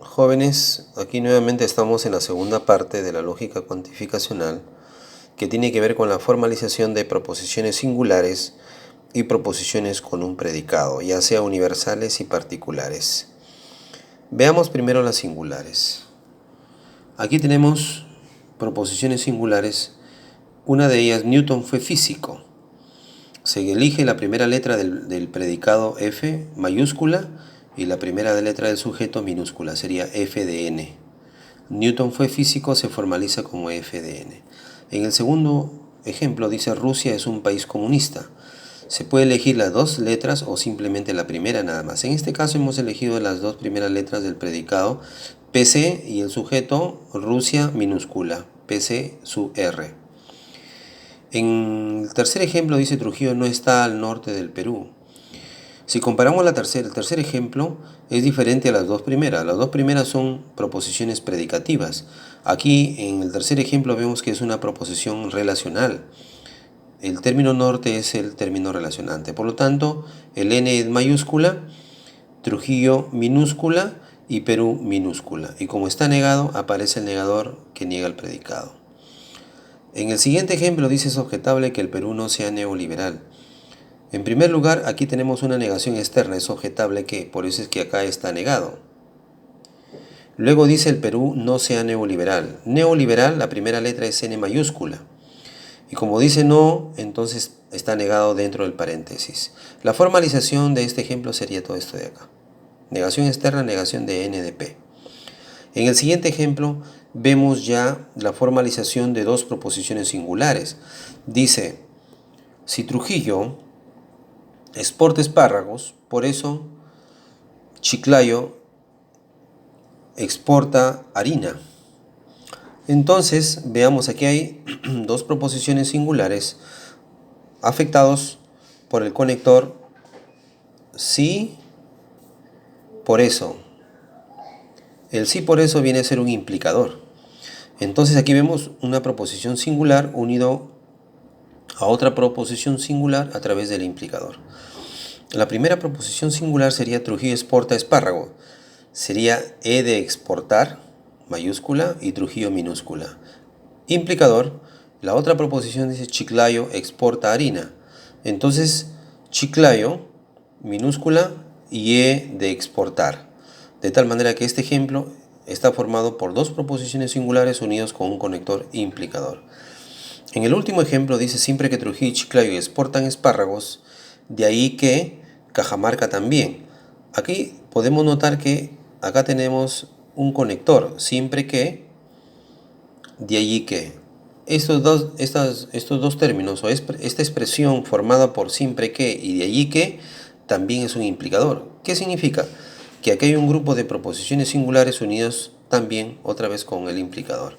Jóvenes, aquí nuevamente estamos en la segunda parte de la lógica cuantificacional que tiene que ver con la formalización de proposiciones singulares y proposiciones con un predicado, ya sea universales y particulares. Veamos primero las singulares. Aquí tenemos proposiciones singulares. Una de ellas, Newton fue físico. Se elige la primera letra del predicado F mayúscula y la primera letra del sujeto minúscula, sería F de N. Newton fue físico se formaliza como F de N. En el segundo ejemplo dice Rusia es un país comunista. Se puede elegir las dos letras o simplemente la primera nada más. En este caso hemos elegido las dos primeras letras del predicado PC y el sujeto Rusia minúscula, PC su R. En el tercer ejemplo dice Trujillo no está al norte del Perú. Si comparamos el tercer ejemplo es diferente a las dos primeras. Las dos primeras son proposiciones predicativas. Aquí en el tercer ejemplo vemos que es una proposición relacional. El término norte es el término relacionante. Por lo tanto, el N es mayúscula, Trujillo minúscula y Perú minúscula. Y como está negado, aparece el negador que niega el predicado. En el siguiente ejemplo dice es objetable que el Perú no sea neoliberal. En primer lugar, aquí tenemos una negación externa, es objetable que, por eso es que acá está negado. Luego dice el Perú no sea neoliberal. Neoliberal, la primera letra es N mayúscula. Y como dice no, entonces está negado dentro del paréntesis. La formalización de este ejemplo sería todo esto de acá. Negación externa, negación de N de P. En el siguiente ejemplo vemos ya la formalización de dos proposiciones singulares. Dice, si Trujillo exporta espárragos, por eso Chiclayo exporta harina. Entonces, veamos, aquí hay dos proposiciones singulares afectados por el conector sí por eso. El sí por eso viene a ser un implicador. Entonces aquí vemos una proposición singular unido a otra proposición singular a través del implicador. La primera proposición singular sería Trujillo exporta espárrago. Sería E de exportar, mayúscula, y Trujillo minúscula. Implicador, la otra proposición dice Chiclayo exporta harina. Entonces, Chiclayo, minúscula, y E de exportar. De tal manera que este ejemplo está formado por dos proposiciones singulares unidos con un conector implicador. En el último ejemplo dice siempre que Trujillo y Chiclayo exportan espárragos, de ahí que Cajamarca también. Aquí podemos notar que acá tenemos un conector, siempre que, de allí que. Estos dos términos o esta expresión formada por siempre que y de allí que también es un implicador. ¿Qué significa? Que aquí hay un grupo de proposiciones singulares unidos también otra vez con el implicador.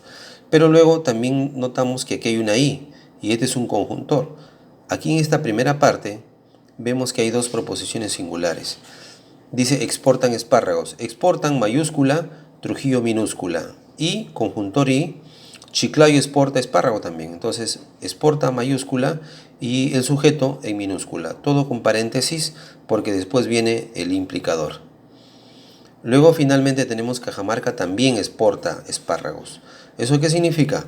Pero luego también notamos que aquí hay una i y este es un conjuntor. Aquí en esta primera parte vemos que hay dos proposiciones singulares. Dice exportan espárragos. Exportan mayúscula, Trujillo minúscula. Y conjuntor y, Chiclayo exporta espárrago también. Entonces exporta mayúscula y el sujeto en minúscula. Todo con paréntesis porque después viene el implicador. Luego finalmente tenemos Cajamarca también exporta espárragos. ¿Eso qué significa?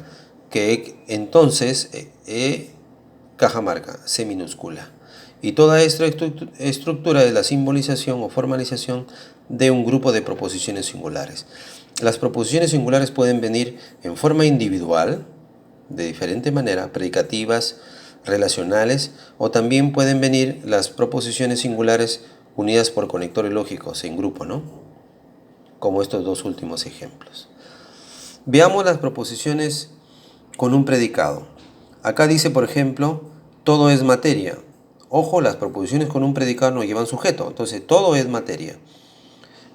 Que entonces Cajamarca, C minúscula. Y toda esta estructura es la simbolización o formalización de un grupo de proposiciones singulares. Las proposiciones singulares pueden venir en forma individual, de diferente manera, predicativas, relacionales, o también pueden venir las proposiciones singulares unidas por conectores lógicos en grupo, ¿no? Como estos dos últimos ejemplos. Veamos las proposiciones con un predicado. Acá dice, por ejemplo, todo es materia. Ojo, las proposiciones con un predicado no llevan sujeto, entonces todo es materia.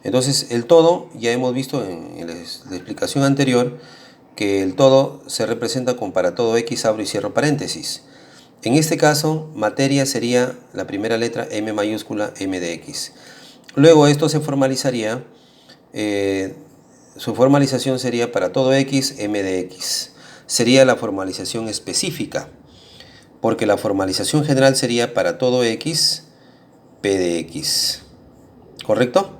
Entonces el todo, ya hemos visto en la explicación anterior, que el todo se representa con para todo x abro y cierro paréntesis. En este caso, materia sería la primera letra M mayúscula M de X. Luego esto se formalizaría, su formalización sería para todo X M de X. Sería la formalización específica, porque la formalización general sería para todo X P de X. ¿Correcto?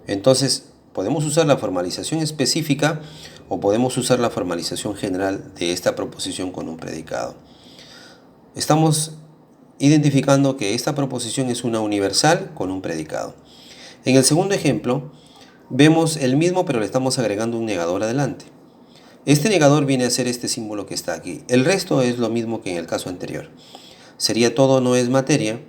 Entonces, podemos usar la formalización específica o podemos usar la formalización general de esta proposición con un predicado. Estamos identificando que esta proposición es una universal con un predicado. En el segundo ejemplo, vemos el mismo, pero le estamos agregando un negador adelante. Este negador viene a ser este símbolo que está aquí. El resto es lo mismo que en el caso anterior. Sería todo no es materia.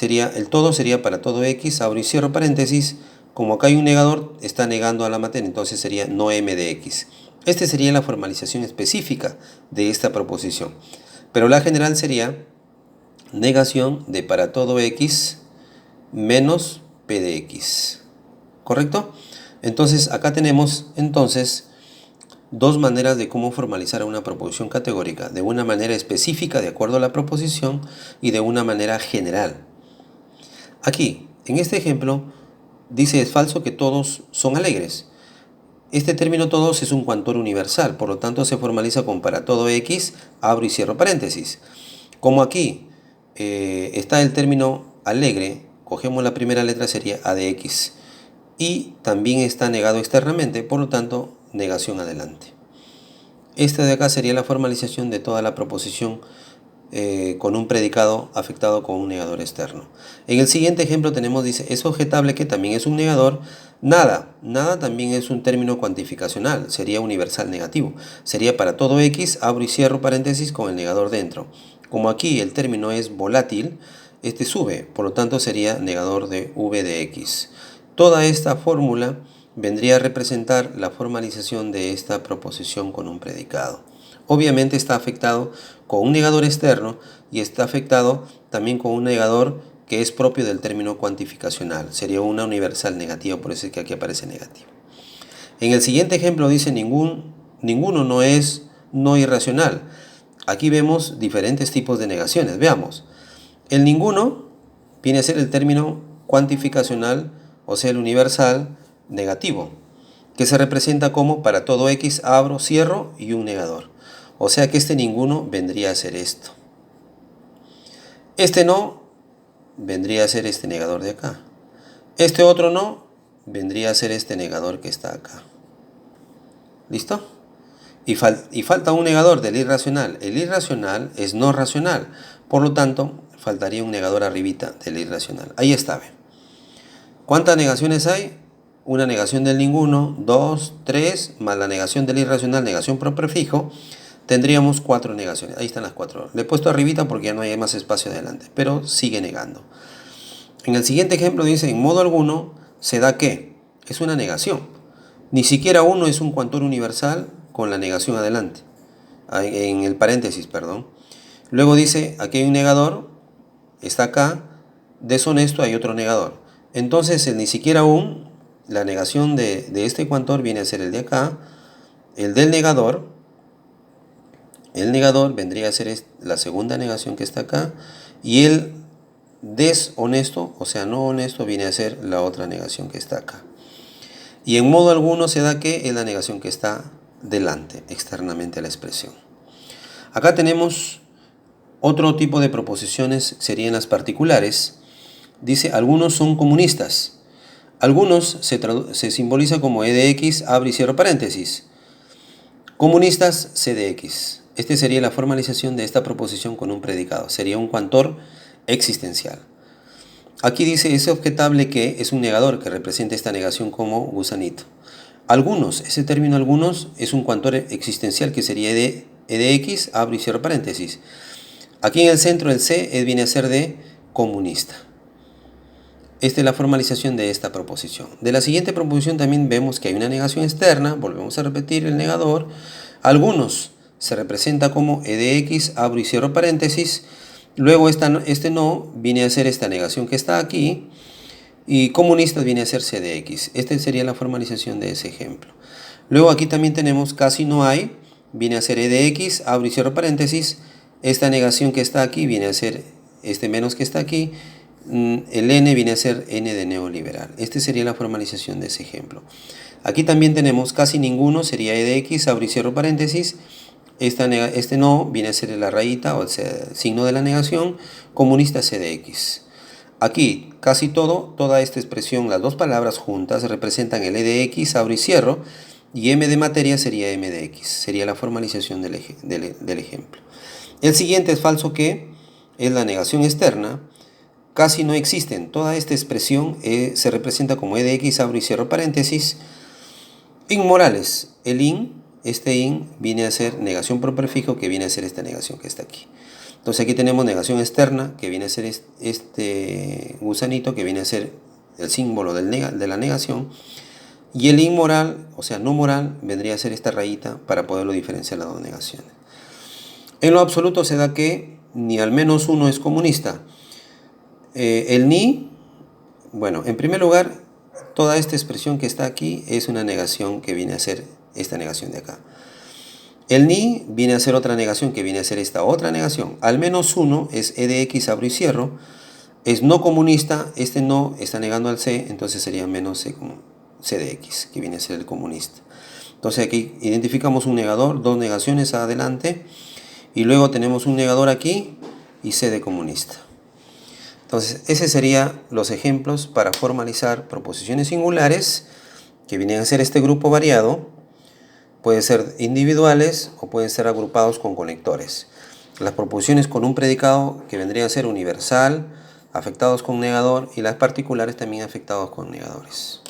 El todo sería para todo X, abro y cierro paréntesis. Como acá hay un negador, está negando a la materia, entonces sería no M de X. Esta sería la formalización específica de esta proposición. Pero la general sería negación de para todo X menos P de X. ¿Correcto? Entonces acá tenemos dos maneras de cómo formalizar una proposición categórica. De una manera específica de acuerdo a la proposición y de una manera general. Aquí, en este ejemplo, dice es falso que todos son alegres. Este término todos es un cuantor universal, por lo tanto se formaliza con para todo X, abro y cierro paréntesis. Como aquí está el término alegre, cogemos la primera letra, sería A de X. Y también está negado externamente, por lo tanto, negación adelante. Esta de acá sería la formalización de toda la proposición con un predicado afectado con un negador externo. En el siguiente ejemplo tenemos, dice, es objetable que también es un negador. Nada también es un término cuantificacional, sería universal negativo. Sería para todo X, abro y cierro paréntesis con el negador dentro. Como aquí el término es volátil, este sube, por lo tanto sería negador de V de X. Toda esta fórmula vendría a representar la formalización de esta proposición con un predicado. Obviamente está afectado con un negador externo y está afectado también con un negador que es propio del término cuantificacional. Sería una universal negativa, por eso es que aquí aparece negativo. En el siguiente ejemplo dice ninguno no es no irracional. Aquí vemos diferentes tipos de negaciones. Veamos. El ninguno viene a ser el término cuantificacional, o sea, el universal negativo, que se representa como para todo X, abro, cierro y un negador. O sea que este ninguno vendría a ser esto. Este no vendría a ser este negador de acá. Este otro no vendría a ser este negador que está acá. ¿Listo? Y falta un negador del irracional. El irracional es no racional. Por lo tanto, faltaría un negador arribita del irracional. Ahí está. ¿Ve? ¿Cuántas negaciones hay? Una negación del ninguno, 2, 3, más la negación del irracional, negación por prefijo. Tendríamos 4 negaciones. Ahí están las 4. Le he puesto arribita porque ya no hay más espacio adelante. Pero sigue negando. En el siguiente ejemplo dice, en modo alguno se da que es una negación. Ni siquiera uno es un cuantor universal con la negación adelante. En el paréntesis, perdón. Luego dice, aquí hay un negador. Está acá. Deshonesto, hay otro negador. Entonces, el ni siquiera un, la negación de este cuantor viene a ser el de acá. El del negador. El negador vendría a ser la segunda negación que está acá. Y el deshonesto, o sea, no honesto, viene a ser la otra negación que está acá. Y en modo alguno se da que es la negación que está delante, externamente a la expresión. Acá tenemos otro tipo de proposiciones, serían las particulares. Dice, algunos son comunistas. Algunos se simboliza como E de X, abre y cierro paréntesis. Comunistas, C de X. Esta sería la formalización de esta proposición con un predicado. Sería un cuantor existencial. Aquí dice, es objetable que es un negador que representa esta negación como gusanito. Algunos, ese término algunos es un cuantor existencial que sería E de X, abro y cierro paréntesis. Aquí en el centro el C viene a ser de comunista. Esta es la formalización de esta proposición. De la siguiente proposición también vemos que hay una negación externa. Volvemos a repetir el negador. Algunos se representa como E de X, abro y cierro paréntesis. Luego este no viene a ser esta negación que está aquí. Y comunistas viene a ser C de X. Esta sería la formalización de ese ejemplo. Luego aquí también tenemos casi no hay. Viene a ser E de X, abro y cierro paréntesis. Esta negación que está aquí viene a ser este menos que está aquí. El N viene a ser N de neoliberal. Esta sería la formalización de ese ejemplo. Aquí también tenemos casi ninguno, sería E de X, abro y cierro paréntesis. Este no viene a ser la rayita o el signo de la negación. Comunista C de X. Aquí, casi toda esta expresión, las dos palabras juntas representan el E de X, abro y cierro, y M de materia sería M de X, sería la formalización del ejemplo. El siguiente es falso que, es la negación externa, casi no existen. Toda esta expresión se representa como E de X, abro y cierro paréntesis. Inmorales, el in, este in viene a ser negación por prefijo, que viene a ser esta negación que está aquí. Entonces aquí tenemos negación externa, que viene a ser este gusanito, que viene a ser el símbolo de la negación. Y el inmoral, o sea, no moral, vendría a ser esta rayita para poderlo diferenciar las dos negaciones. En lo absoluto se da que ni al menos uno es comunista. El ni, bueno, en primer lugar, toda esta expresión que está aquí es una negación que viene a ser esta negación de acá. El ni viene a ser otra negación que viene a ser esta otra negación. Al menos uno es E de X, abro y cierro. Es no comunista, este no está negando al C, entonces sería menos C de X, que viene a ser el comunista. Entonces aquí identificamos un negador, dos negaciones adelante, y luego tenemos un negador aquí y C de comunista. Entonces, esos serían los ejemplos para formalizar proposiciones singulares que vienen a ser este grupo variado. Pueden ser individuales o pueden ser agrupados con conectores. Las proposiciones con un predicado que vendría a ser universal, afectados con negador, y las particulares también afectados con negadores.